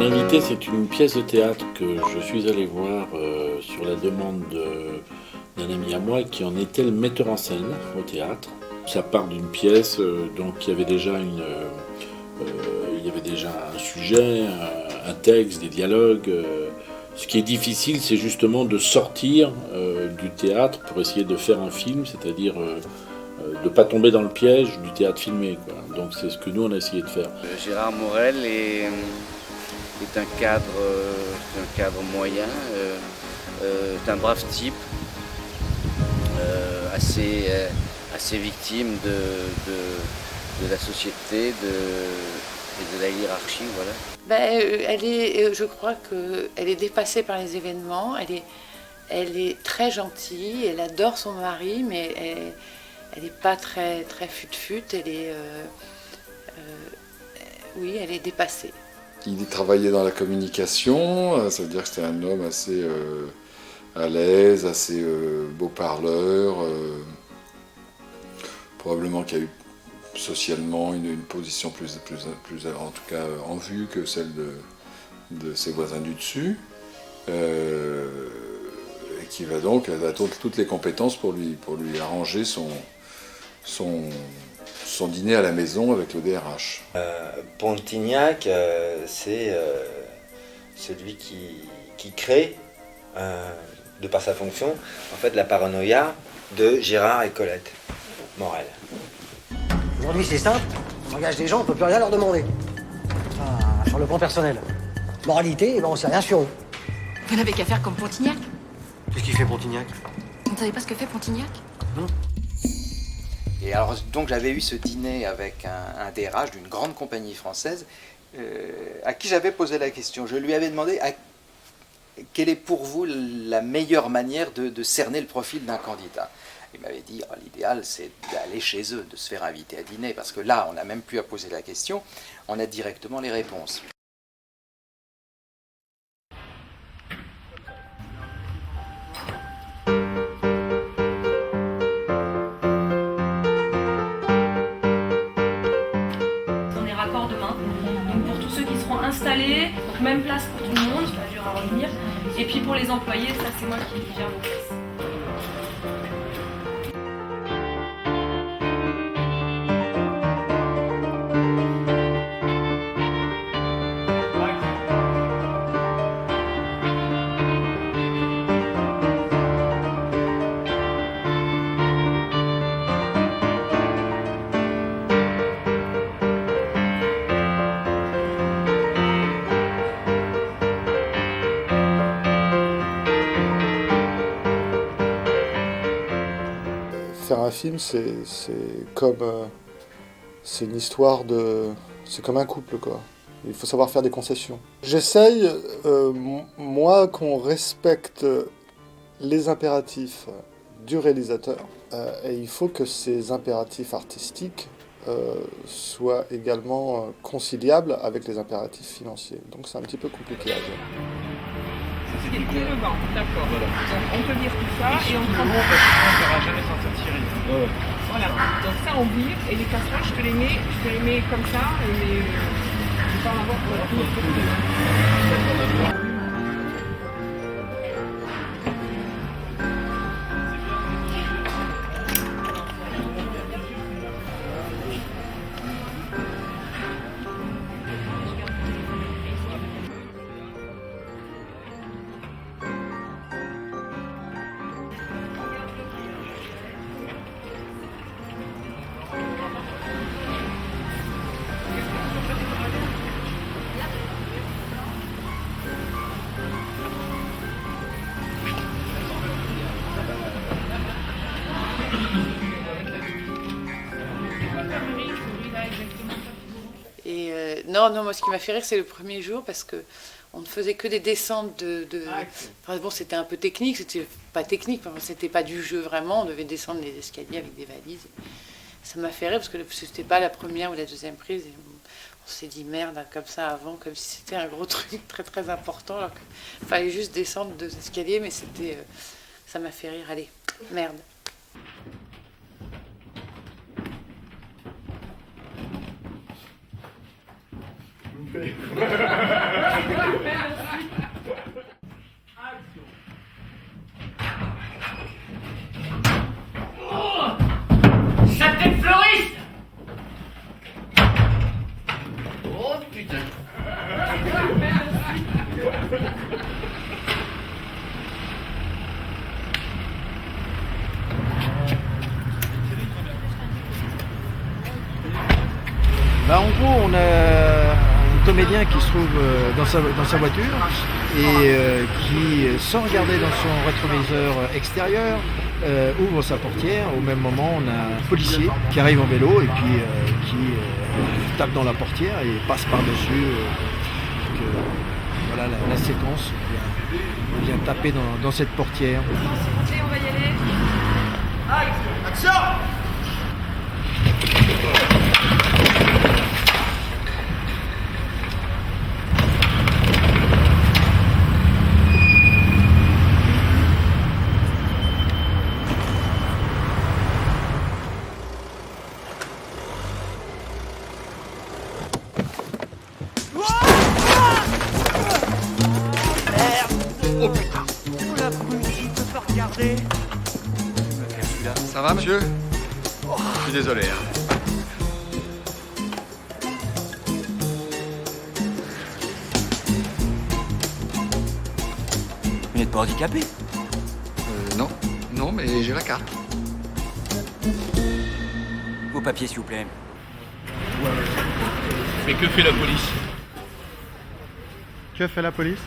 invité, c'est une pièce de théâtre que je suis allé voir sur la demande d'un ami à moi qui en était le metteur en scène au théâtre. Ça part d'une pièce, donc il y avait déjà un sujet, un texte, des dialogues. Ce qui est difficile, c'est justement de sortir du théâtre pour essayer de faire un film, c'est-à-dire de ne pas tomber dans le piège du théâtre filmé, quoi. Donc c'est ce que nous on a essayé de faire. Gérard Morel est un cadre moyen, est un brave type, assez victime de la société et de la hiérarchie, voilà. Je crois qu'elle est dépassée par les événements, elle est très gentille, elle adore son mari, mais elle n'est pas très fut-fut, oui, elle est dépassée. Il travaillait dans la communication, ça veut dire que c'était un homme assez à l'aise, assez beau parleur, probablement qui a eu socialement une position plus en tout cas en vue que celle de ses voisins du dessus, et qui va donc a toutes les compétences pour lui arranger son dîner à la maison avec le DRH. Pontignac, c'est celui qui crée, de par sa fonction, en fait, la paranoïa de Gérard et Colette Morel. Aujourd'hui, c'est simple, on engage des gens, on ne peut plus rien leur demander. Sur le plan personnel. Moralité, on sait rien sur eux. Vous n'avez qu'à faire comme Pontignac. Qu'est-ce qu'il fait, Pontignac? Vous ne savez pas ce que fait Pontignac? Non. Et alors, donc, j'avais eu ce dîner avec un DRH d'une grande compagnie française à qui j'avais posé la question. Je lui avais demandé quelle est pour vous la meilleure manière de cerner le profil d'un candidat. Il m'avait dit l'idéal, c'est d'aller chez eux, de se faire inviter à dîner, parce que là, on n'a même plus à poser la question, on a directement les réponses. Installés, donc même place pour tout le monde, ça dure à revenir. Et puis pour les employés, ça c'est moi qui gère vos places. Faire un film, c'est une histoire c'est comme un couple, quoi. Il faut savoir faire des concessions. J'essaye, moi, qu'on respecte les impératifs du réalisateur, et il faut que ces impératifs artistiques soient également conciliables avec les impératifs financiers. Donc c'est un petit peu compliqué à gérer. C'est le vent, d'accord. Voilà. Donc on peut lire tout ça et on prend... On ne verra jamais sans Thierry. Voilà. Donc ça on vire et les casseroles je te les mets comme ça, mais je vais pas en avoir pour tout. Non, moi ce qui m'a fait rire c'est le premier jour parce que on ne faisait que des descentes Enfin bon, c'était un peu technique, c'était pas technique, c'était pas du jeu vraiment, on devait descendre les escaliers avec des valises. Ça m'a fait rire parce que c'était pas la première ou la deuxième prise. Et on s'est dit merde comme ça avant, comme si c'était un gros truc très important alors qu'il fallait juste descendre 2 escaliers, mais ça m'a fait rire. Allez, merde. Okay. En gros, on a un comédien qui se trouve dans sa voiture et qui, sans regarder dans son rétroviseur extérieur, ouvre sa portière. Au même moment, on a un policier qui arrive en vélo et puis qui tape dans la portière et passe par-dessus. Voilà, la séquence vient taper dans cette portière. On va y aller. Action! Oh putain! Oh la brute, je peux pas regarder. Ça va, monsieur? Je suis désolé. Vous n'êtes pas handicapé? Non. Non, mais j'ai la carte. Vos papiers, s'il vous plaît. Mais que fait la police? Que fait la police?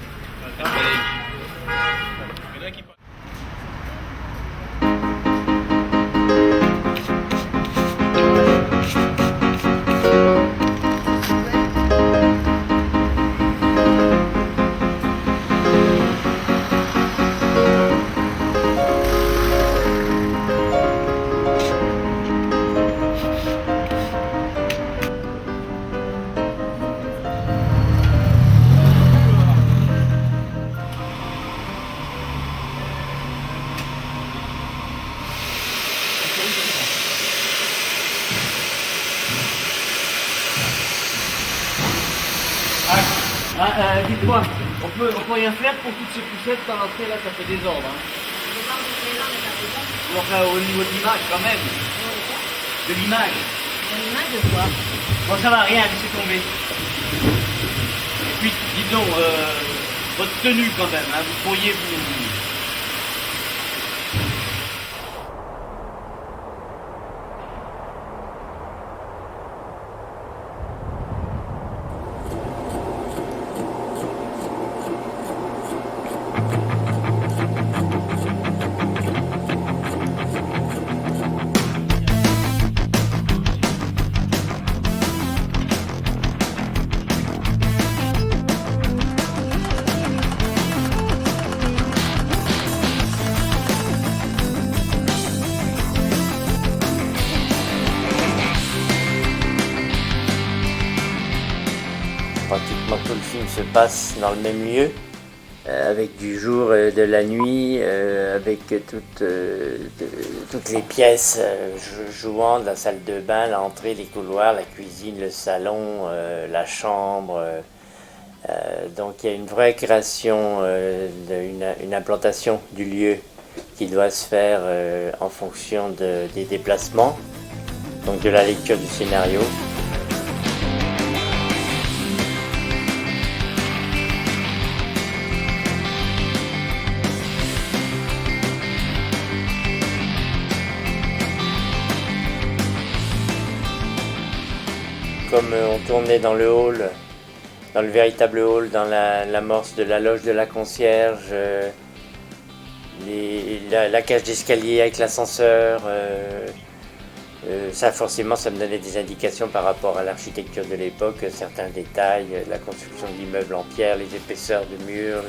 Dites-moi, on peut rien faire pour toutes ces poussettes par l'entrée là, ça fait désordre. Hein. Ou enfin au niveau de l'image quand même. De l'image. De l'image de quoi? Bon ça va, rien, laissez tomber. Et puis, dis donc, votre tenue quand même, hein, vous pourriez vous... Pratiquement tout le film se passe dans le même lieu, avec du jour et de la nuit, avec toutes les pièces jouant, de la salle de bain, l'entrée, les couloirs, la cuisine, le salon, la chambre. Donc il y a une vraie création, une implantation du lieu qui doit se faire en fonction des déplacements, donc de la lecture du scénario. Comme on tournait dans le hall, dans le véritable hall, dans l'amorce de la loge de la concierge, la cage d'escalier avec l'ascenseur, ça forcément ça me donnait des indications par rapport à l'architecture de l'époque, certains détails, la construction de l'immeuble en pierre, les épaisseurs de murs,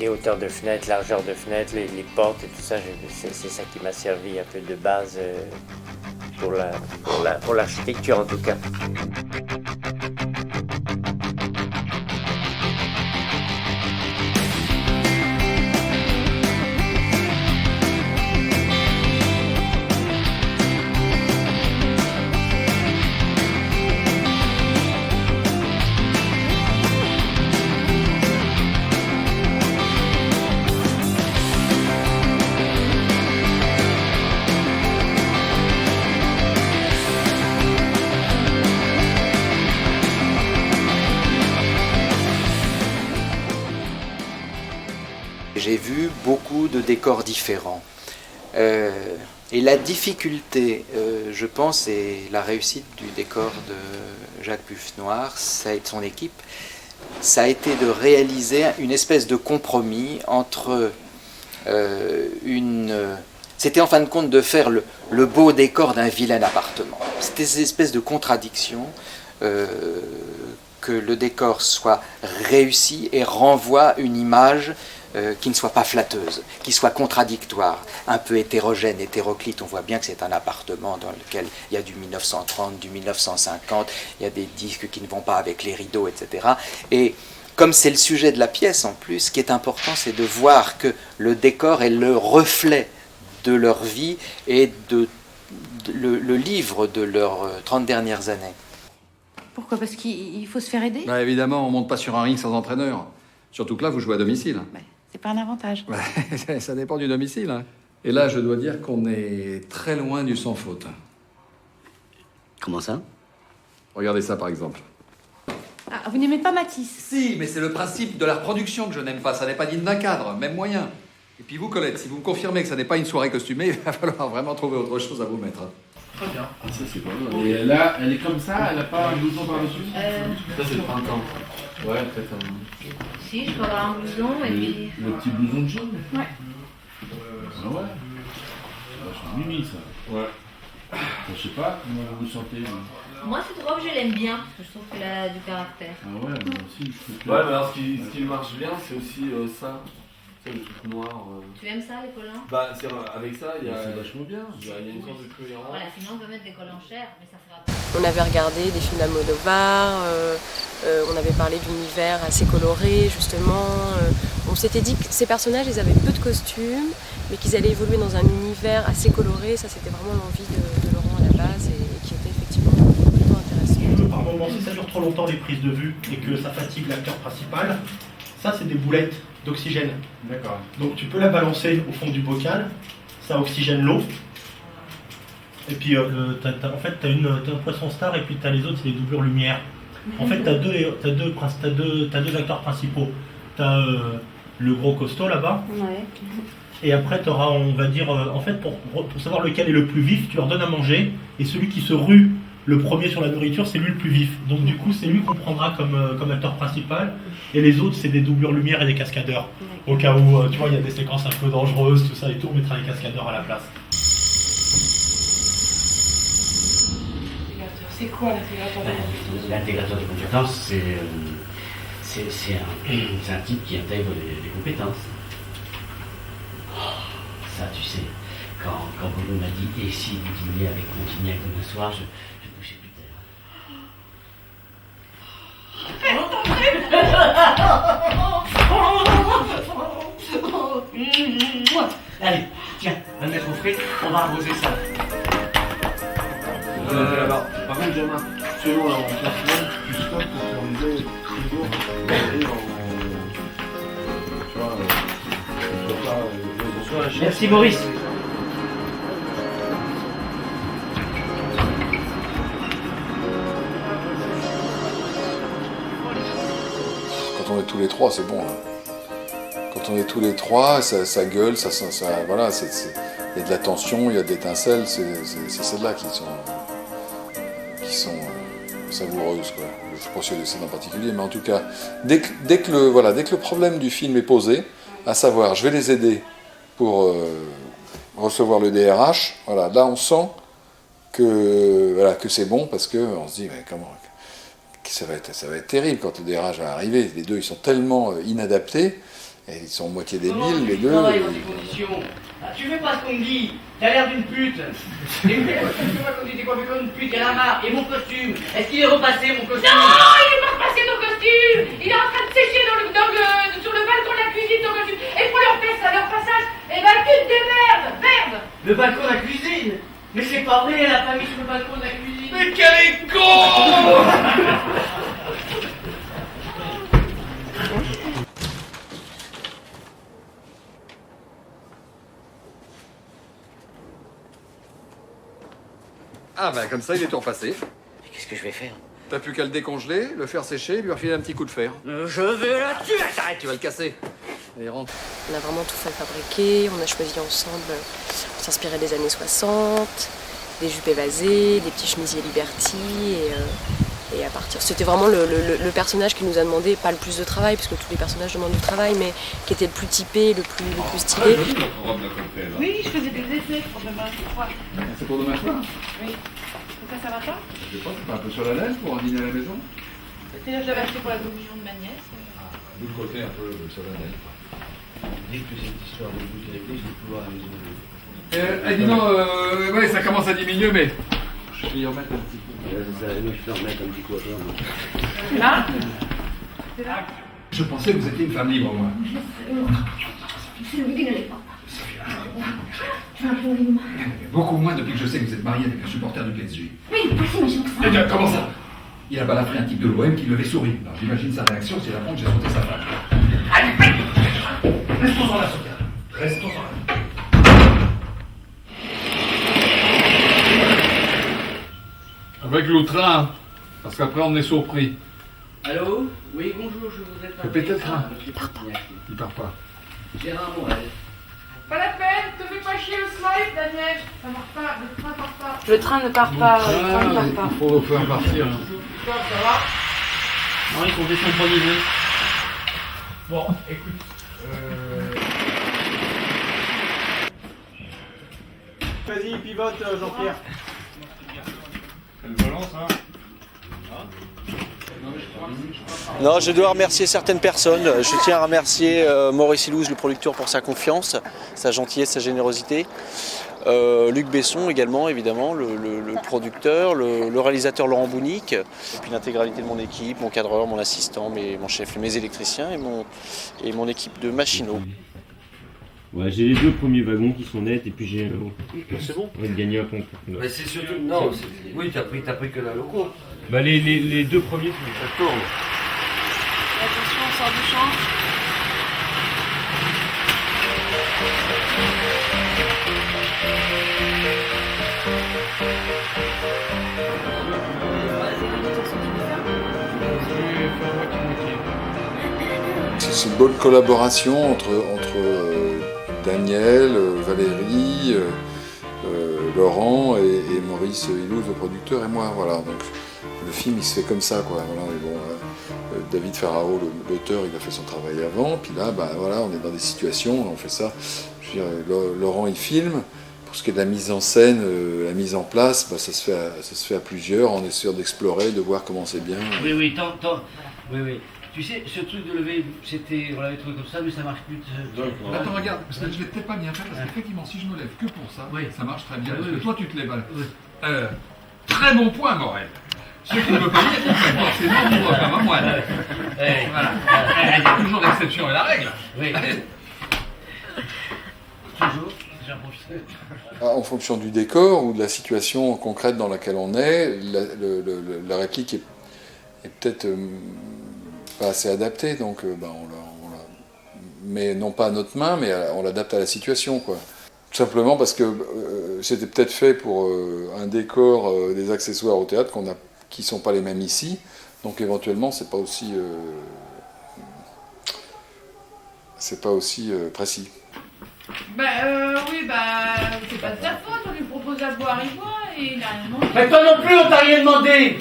les hauteurs de fenêtres, largeur de fenêtres, les portes et tout ça, c'est ça qui m'a servi un peu de base pour l'architecture en tout cas. J'ai vu beaucoup de décors différents. Et la difficulté, je pense, et la réussite du décor de Jacques Buffenoir, ça et de son équipe, ça a été de réaliser une espèce de compromis entre c'était en fin de compte de faire le beau décor d'un vilain appartement. C'était cette espèce de contradiction, que le décor soit réussi et renvoie une image qui ne soit pas flatteuse, qui soit contradictoire, un peu hétérogène, hétéroclite. On voit bien que c'est un appartement dans lequel il y a du 1930, du 1950, il y a des disques qui ne vont pas avec les rideaux, etc. Et comme c'est le sujet de la pièce en plus, ce qui est important, c'est de voir que le décor est le reflet de leur vie et le livre de leurs 30 dernières années. Pourquoi? Parce qu'il faut se faire aider? Bah évidemment, on monte pas sur un ring sans entraîneur. Surtout que là, vous jouez à domicile. C'est pas un avantage. Ouais, ça dépend du domicile. Hein. Et là, je dois dire qu'on est très loin du sans faute. Comment ça? Regardez ça, par exemple. Ah, vous n'aimez pas Matisse? Si, mais c'est le principe de la reproduction que je n'aime pas. Ça n'est pas digne d'un cadre, même moyen. Et puis vous, Colette, si vous me confirmez que ça n'est pas une soirée costumée, il va falloir vraiment trouver autre chose à vous mettre. Très bien. Ah, ça, c'est pas mal. Et là, elle est comme ça, elle n'a pas un blouson par-dessus Ça, c'est le printemps. Ouais, peut-être un... Si, je peux avoir un blouson et puis... Le petit blouson de jaune? Ouais. Ah ouais. C'est mimi, ça. Ouais. Je sais pas, comment vous vous sentez Moi, cette robe, je l'aime bien, parce que je trouve qu'elle a du caractère. Ah ouais, moi aussi, je trouve que... Ouais, mais alors ce qui marche bien, c'est aussi ça. C'est le truc noir. Tu aimes ça, les collants? Bah, avec ça, il y a... C'est vachement bien. Il y a une sorte de cohérence. Voilà, sinon on peut mettre des collants chers, mais ça sera pas. On avait regardé des films d'Almodovar, on avait parlé d'univers assez coloré, justement. On s'était dit que ces personnages, ils avaient peu de costumes, mais qu'ils allaient évoluer dans un univers assez coloré. Ça, c'était vraiment l'envie de Laurent à la base et qui était effectivement plutôt intéressant. Par moment, si ça dure trop longtemps les prises de vue et que ça fatigue l'acteur principal, ça, c'est des boulettes d'oxygène. D'accord. Donc tu peux la balancer au fond du bocal, ça oxygène l'eau. Et puis en fait t'as un poisson star et puis t'as les autres, c'est les doublures lumière. En fait t'as deux acteurs principaux. T'as le gros costaud là-bas. Ouais. Et après t'auras, on va dire, en fait pour savoir lequel est le plus vif, tu leur donnes à manger et celui qui se rue le premier sur la nourriture, c'est lui le plus vif. Donc du coup, c'est lui qu'on prendra comme acteur principal. Et les autres, c'est des doublures lumière et des cascadeurs. Au cas où, tu vois, il y a des séquences un peu dangereuses, tout ça et tout, on mettra les cascadeurs à la place. C'est quoi l'intégrateur de compétences? L'intégrateur de compétences, c'est un type qui intègre des compétences. Ça, tu sais, quand Bruno m'a dit « Et si vous dîniez avec Pontignac demain soir », je ne bougeais plus de terre. Allez, tiens, va mettre au frais, on va arroser ça. Par contre, Germain, selon l'emplacement, tu stoppes pour corriger toujours Merci Maurice. Quand on est tous les trois, c'est bon. Hein. Quand on est tous les trois, ça gueule, voilà, il y a de la tension, il y a de l'étincelle, c'est celles-là qui sont savoureuses, quoi. Je ne sais pas s'il y a des scènes en particulier, mais en tout cas, dès que le problème du film est posé, à savoir, je vais les aider pour recevoir le DRH, voilà, là on sent que c'est bon, parce qu'on se dit, mais comment, ça va être terrible quand le DRH va arriver. Les deux, ils sont tellement inadaptés, et ils sont moitié débiles, les deux. Tu fais pas ce qu'on me dit, t'as l'air d'une pute. Et tu fais pas qu'on dit t'es coiffé comme une pute, il y a la marque. Et mon costume, est-ce qu'il est repassé mon costume? Non, il est pas repassé ton costume. Il est en train de sécher sur le balcon de la cuisine ton costume. Et pour leur passage, eh ben tu te démerdes, merde. Le balcon de la cuisine? Mais c'est pas vrai, elle a pas mis sur le balcon de la cuisine. Mais quel est con! Ah ben comme ça, il est tout repassé. Mais qu'est-ce que je vais faire? T'as plus qu'à le décongeler, le faire sécher, lui refiler un petit coup de fer. Je vais la tuer. Arrête, tu vas le casser. Allez, rentre. On a vraiment tout fait fabriquer, on a choisi ensemble s'inspirait des années 60, des jupes évasées, des petits chemisiers Liberty, et à partir... C'était vraiment le personnage qui nous a demandé, pas le plus de travail, parce que tous les personnages demandent du travail, mais qui était le plus typé, le plus stylé. Oui, je faisais des essais pour demain soir. C'est pour demain soir? Oui. Pourquoi ça va pas? Je sais pas, c'est pas un peu sur la laine pour dîner à la maison? Là, je l'avais acheté pour la communion de ma nièce. De l'autre côté, un peu sur la laine. Dites que cette histoire de bouteille d'église, je peux voir à la maison. Dis donc, ouais, ça commence à diminuer, mais je vais y remettre un petit peu. Je vais remettre un petit coup à toi. Là? C'est là? Je pensais que vous étiez une femme libre, moi. C'est le qui n'allait pas. Tu vas un peu libre. Beaucoup moins depuis que je sais que vous êtes marié avec un supporter du PSG. Oui, voici ma chance. Eh bien, comment ça? Il a balafré un type de l'OM qui levait souris. Alors j'imagine sa réaction, c'est d'apprendre que j'ai sauté sa femme. Allez, restons-en là, Sophia. Restons-en là. Avec l'outre, parce qu'après on est surpris. Allô? Oui, bonjour, je vous ai pas. Peut-être un. Il part pas. Il part pas. Gérard Morel. Pas la peine, te fais pas chier le slide, Daniel. Ça marche pas, le train part pas. Le train ne part pas, le train ne part pas. Il faut faire partir. Ça va? Non, ils sont désynchronisés. Bon, écoute. Vas-y, pivote, Jean-Pierre. Elle balance, hein? Non, je dois remercier certaines personnes. Je tiens à remercier Maurice Ilouz, le producteur, pour sa confiance, sa gentillesse, sa générosité. Luc Besson également, évidemment, le producteur, le réalisateur Laurent Bounic, et puis l'intégralité de mon équipe, mon cadreur, mon assistant, mon chef, mes électriciens et mon équipe de machinaux. Ouais, j'ai les deux premiers wagons qui sont nets et puis j'ai C'est bon. On va gagner un concours. Mais c'est surtout. Non, oui, t'as pris que la loco. Bah les deux premiers, ça tourne. Attention, on sort du champ. C'est une bonne collaboration entre Daniel, Valérie, Laurent et Maurice Ilouz, le producteur, et moi. Voilà. Donc, le film, il se fait comme ça, quoi. Voilà, mais bon, David Ferraro, l'auteur, il a fait son travail avant. Puis là, bah, voilà, on est dans des situations, on fait ça. Je veux dire, Laurent, il filme. Pour ce qui est de la mise en scène, la mise en place, bah, ça se fait à plusieurs. On essaie d'explorer, de voir comment c'est bien. Oui, tant. Oui. Tu sais, ce truc de lever, on l'avait trouvé comme ça, mais ça marche plus. Attends, regarde, parce que je l'ai peut-être pas bien fait, parce qu'effectivement, si je me lève que pour ça, ça marche très bien. Parce que toi, tu te lèves. Très bon point, Morel. Ce qui ne veut pas dire qu'il faut être forcément libre comme un moine. Voilà. Il y a toujours l'exception et la règle. Oui. Toujours. En fonction du décor ou de la situation concrète dans laquelle on est, la réplique est peut-être pas assez adaptée, donc on la met non pas à notre main, mais on l'adapte à la situation, quoi. Tout simplement parce que c'était peut-être fait pour un décor, des accessoires au théâtre qui ne sont pas les mêmes ici, donc éventuellement c'est pas aussi précis. Oui, c'est pas de sa faute, on lui propose à boire, il boit et il a rien demandé. Mais toi non plus, on t'a rien demandé.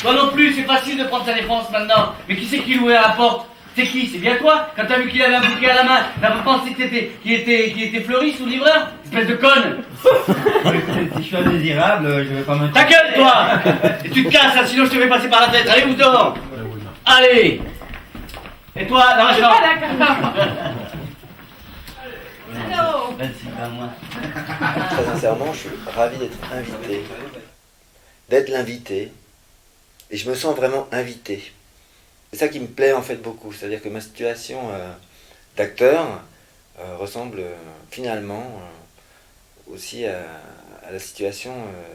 Toi non plus, c'est facile de prendre sa défense maintenant. Mais qui c'est qui louait à la porte? C'est qui? C'est bien toi? Quand t'as vu qu'il avait un bouquet à la main, t'as pas pensé qu'il était fleuriste ou livreur? Espèce de conne! Si je suis indésirable, je vais pas me... Ta gueule, toi! Et tu te casses, hein, sinon je te fais passer par la tête. Allez, vous dehors! Allez! Et toi, dans la chambre? Très sincèrement, je suis ravi d'être invité, d'être l'invité, et je me sens vraiment invité. C'est ça qui me plaît en fait beaucoup, c'est-à-dire que ma situation d'acteur ressemble finalement aussi à la situation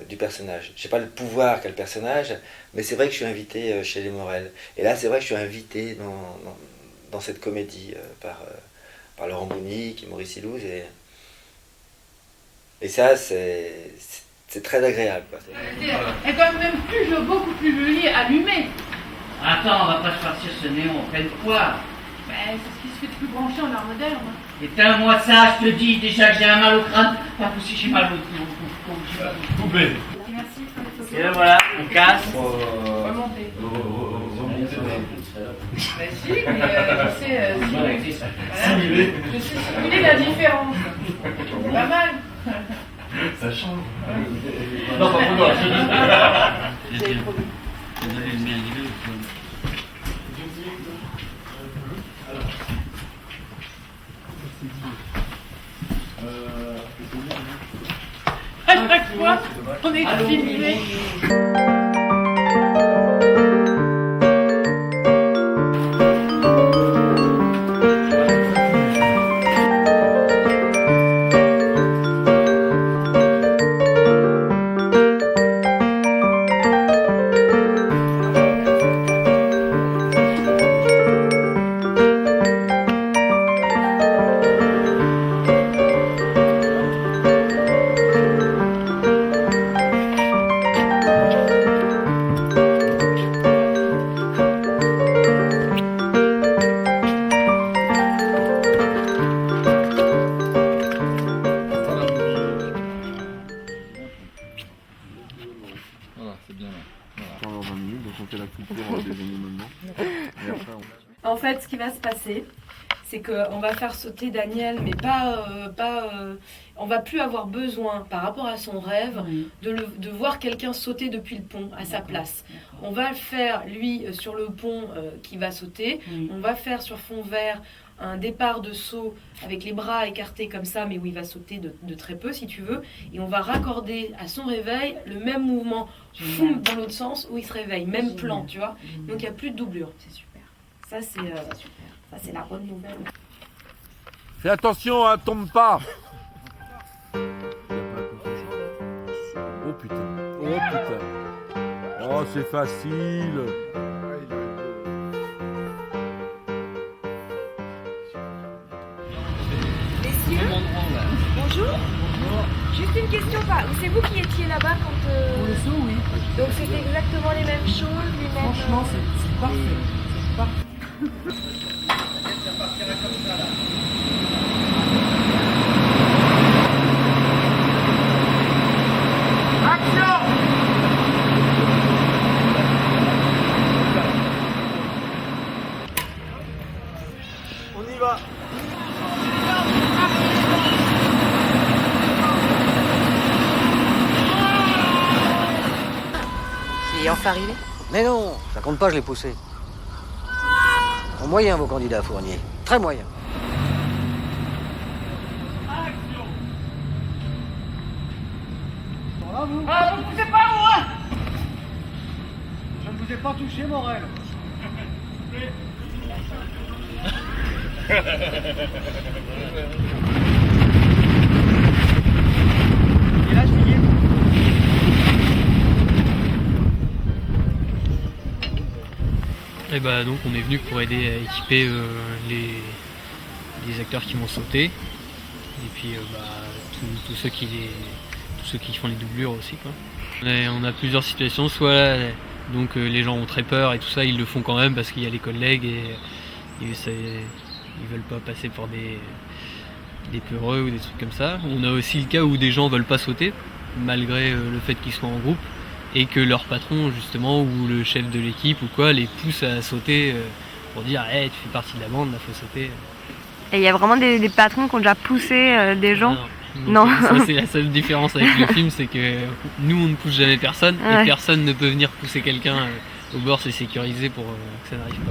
du personnage. Je n'ai pas le pouvoir qu'a le personnage, mais c'est vrai que je suis invité chez les Morel. Et là, c'est vrai que je suis invité dans cette comédie par Laurent Bounic et Maurice Ilouz. Et ça, c'est très agréable. Elle est quand même beaucoup plus jolie allumée. Attends, on va pas se partir ce néon en pleine poire. c'est ce qui se fait de plus branché en art moderne. Hein. Éteins-moi ça, je te dis déjà que j'ai un mal au crâne. Pas pousser, j'ai mal au crâne. Coupé. Merci. Et là, voilà, on casse. Remontez. Bah si, mais je sais simuler la différence. C'est pas mal. Ça change. Non, pas pour moi. J'ai promis. À chaque fois, on est filmé. En fait, ce qui va se passer, c'est qu'on va faire sauter Daniel, mais on va plus avoir besoin, par rapport à son rêve, de voir quelqu'un sauter depuis le pont à sa place. On va le faire, lui, sur le pont qui va sauter. On va faire sur fond vert un départ de saut avec les bras écartés comme ça, mais où il va sauter de très peu, si tu veux. Et on va raccorder à son réveil le même mouvement, foum, dans l'autre sens, où il se réveille. Même plan, tu vois. Donc il n'y a plus de doublure. C'est super. Ça, c'est la bonne nouvelle. Fais attention, hein, tombe pas. Oh putain, oh putain. Oh, c'est facile. Messieurs, bonjour. Juste une question, c'est vous qui étiez là-bas quand... Pour le saut, oui. Donc c'était exactement les mêmes choses, les mêmes... Franchement, c'est parfait. C'est parfait. Ça partira comme ça là. Action! On y va. Il est enfin arrivé? Mais non, ça compte pas, je l'ai poussé. En moyen, vos candidats, Fournier. Très moyen. Ah, vous ne poussez pas, moi! Je ne vous ai pas touché, Morel. Et là, je dis... Et bah donc on est venu pour aider à équiper les acteurs qui vont sauter et puis tous ceux qui font les doublures aussi quoi. On a plusieurs situations, soit donc les gens ont très peur et tout ça, ils le font quand même parce qu'il y a les collègues et ils veulent pas passer pour des peureux ou des trucs comme ça. On a aussi le cas où des gens veulent pas sauter malgré le fait qu'ils soient en groupe et que leur patron justement ou le chef de l'équipe ou quoi les pousse à sauter pour dire hey, tu fais partie de la bande, là faut sauter. Et il y a vraiment des patrons qui ont déjà poussé des gens? Non. Ça c'est la seule différence avec le film, c'est que nous on ne pousse jamais personne et personne ne peut venir pousser quelqu'un au bord, c'est sécurisé pour que ça n'arrive pas.